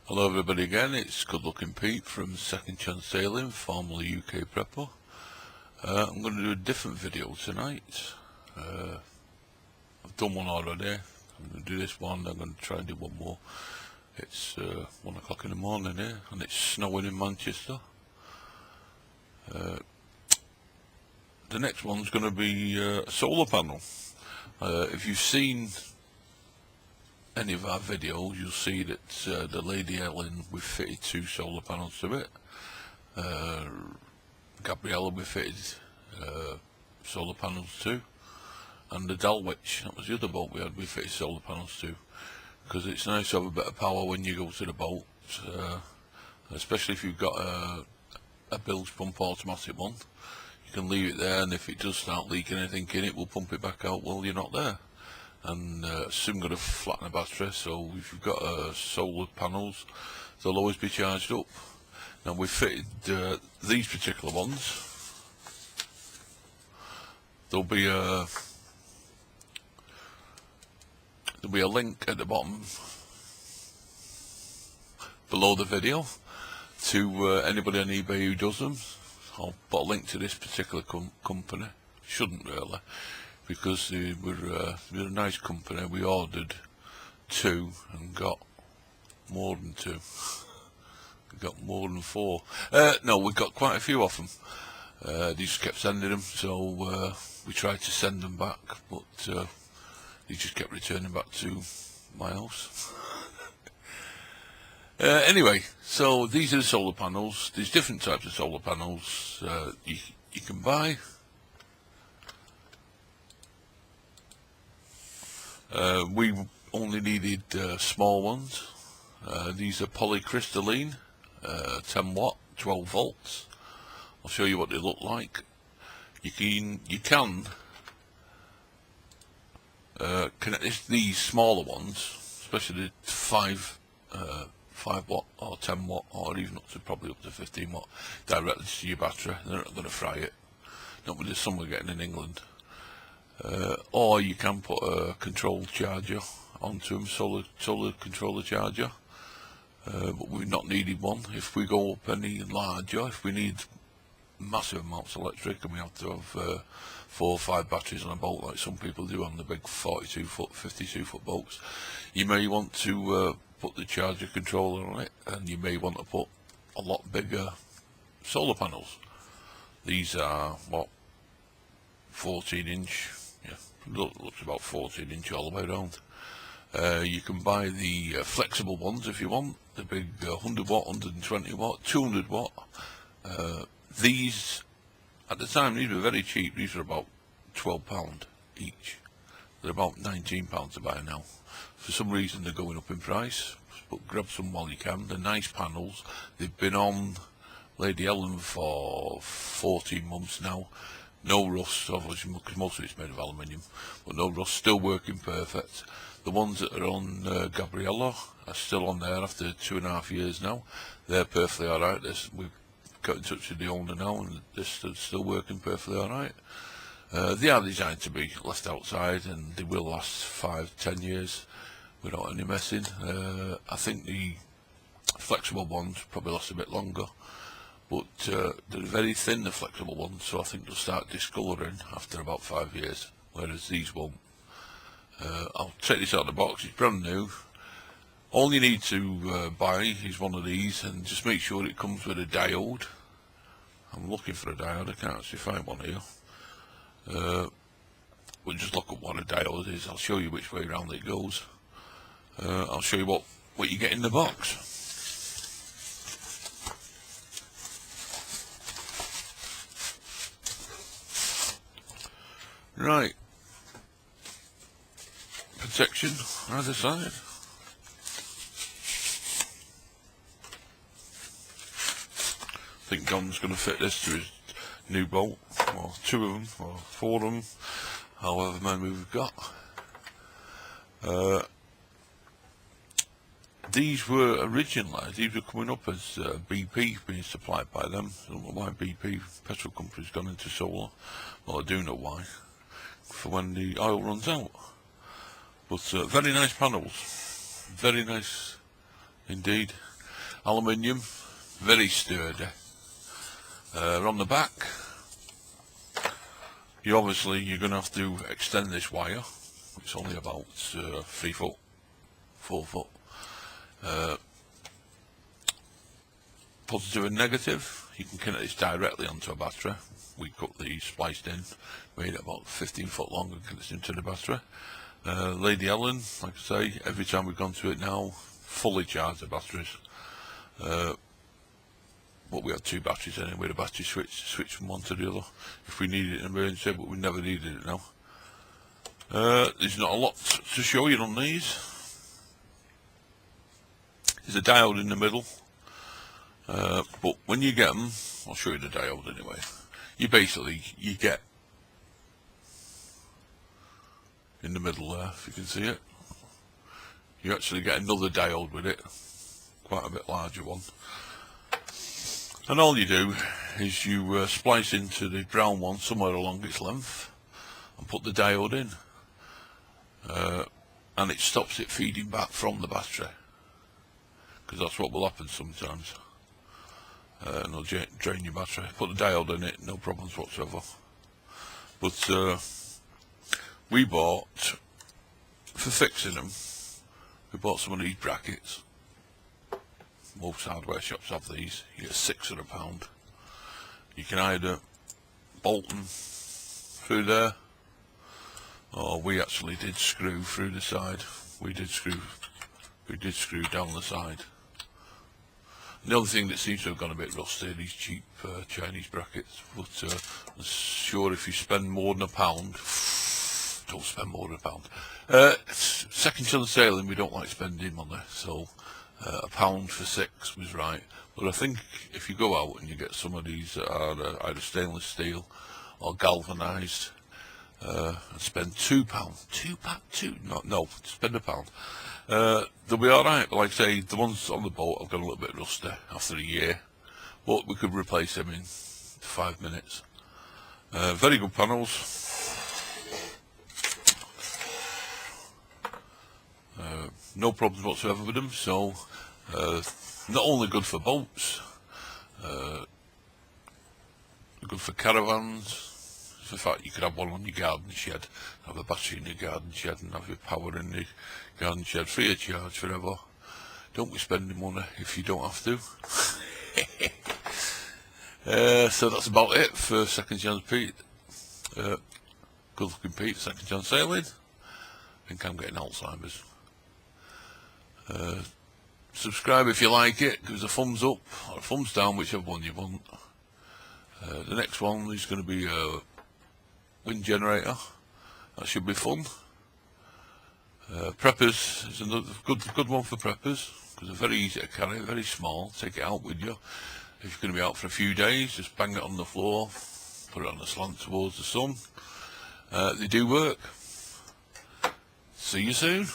Hello everybody again, it's Good Looking Pete from Second Chance Sailing, formerly UK Prepper. I'm going to do a different video tonight. I've done one already. I'm going to do this one, I'm going to try and do one more. It's 1 o'clock in the morning here and it's snowing in Manchester. The next one's going to be a solar panel. If you've seen any of our videos, you'll see that the Lady Ellen, we've fitted 2 solar panels to it. Gabriella, we fitted solar panels to, and the Dulwich, that was the other boat we fitted solar panels to, because it's nice to have a bit of power when you go to the boat, especially if you've got a bilge pump automatic one. You can leave it there, and if it does start leaking anything in it, we'll pump it back out while you're not there. And soon going to flatten the battery, so if you've got solar panels, they'll always be charged up. Now we've fitted these particular ones. There'll be a link at the bottom below the video to anybody on eBay who does them. I'll put a link to this particular company. Shouldn't really, because we're a nice company. We ordered 2 and got more than 2. We got more than 4. No, we got quite a few of them. They just kept sending them, so we tried to send them back, but they just kept returning back to my house. Anyway, so these are the solar panels. There's different types of solar panels you can buy. We only needed small ones. These are polycrystalline, 10 watt, 12 volts. I'll show you what they look like. You can connect these smaller ones, especially the 5 watt or 10 watt, or even probably up to 15 watt, directly to your battery. They're not going to fry it. Not with the sun we're getting in England. Or you can put a control charger onto them, solar controller charger, but we've not needed one. If we go up any larger, if we need massive amounts of electric and we have to have 4 or 5 batteries on a boat like some people do on the big 42 foot, 52 foot boats, you may want to put the charger controller on it, and you may want to put a lot bigger solar panels. These are what, 14 inch, looks about 14 inch all the way around. You can buy the flexible ones if you want, the big 100 watt, 120 watt, 200 watt. These, at the time, these were very cheap. These were about £12 each. They're about £19 to buy now. For some reason they're going up in price, but grab some while you can. They're nice panels. They've been on Lady Ellen for 14 months now. No rust, obviously, because most of it's made of aluminium, but no rust, still working perfect. The ones that are on Gabriella are still on there after 2.5 years now. They're perfectly alright. We've got in touch with the owner now, and they're still working perfectly alright. They are designed to be left outside, and they will last 5-10 years without any messing. I think the flexible ones probably last a bit longer. But they're very thin, the flexible ones, so I think they'll start discolouring after about 5 years, whereas these won't. I'll take this out of the box, it's brand new. All you need to buy is one of these, and just make sure it comes with a diode. I'm looking for a diode, I can't actually find one here. We'll just look up what a diode is. I'll show you which way around it goes. I'll show you what you get in the box. Right, protection either side. I think John's going to fit this to his new boat, or 2 of them, or 4 of them, however many we've got. These were coming up as BP being supplied by them. I don't know why BP, petrol company's gone into solar. Well, I do know why. For when the oil runs out. But very nice panels, very nice indeed. aluminium, very sturdy. On the back, you're going to have to extend this wire. It's only about 3 foot, 4 foot. Positive and negative, you can connect this directly onto a battery. We cut these spliced in, made it about 15 foot long and connected into the battery. Lady Ellen, like I say, every time we've gone to it now, fully charged the batteries. But we had 2 batteries in it with a battery switch from one to the other if we needed it in emergency, but we never needed it now. There's not a lot to show you on these. There's a diode in the middle, but when you get them, I'll show you the diode anyway. You get in the middle there, if you can see it. You actually get another diode with it, quite a bit larger one. And all you do is you splice into the brown one somewhere along its length and put the diode in, and it stops it feeding back from the battery, because that's what will happen sometimes. And it'll drain your battery. Put the diode in it, no problems whatsoever. But we bought, for fixing them, we bought some of these brackets. Most hardware shops have these. You get 6 for £1. You can either bolt them through there, or we actually did screw through the side. We did screw down the side. And the other thing that seems to have gone a bit rusty are these cheap Chinese brackets. But I'm sure if you spend more than £1, don't spend more than £1. Second chance sailing, we don't like spending money, so £1 for 6 was right. But I think if you go out and you get some of these that are either stainless steel or galvanised, and spend £2, spend £1. They'll be alright. Like I say, the ones on the boat have gone a little bit rusty after a year, but we could replace them in 5 minutes. Very good panels. No problems whatsoever with them. So not only good for boats, good for caravans. In fact, you could have one on your garden shed, have a battery in your garden shed and have your power in the garden shed free of charge forever. Don't be spending money if you don't have to. So that's about it for Second Chance Pete. Good looking Pete, Second Chance Sailing. I think I'm getting Alzheimer's. Subscribe if you like it, give us a thumbs up or a thumbs down, whichever one you want. The next one is going to be a wind generator. That should be fun. Preppers is another good one for preppers, because they're very easy to carry, very small. Take it out with you. If you're going to be out for a few days, just bang it on the floor, put it on a slant towards the sun. They do work. See you soon.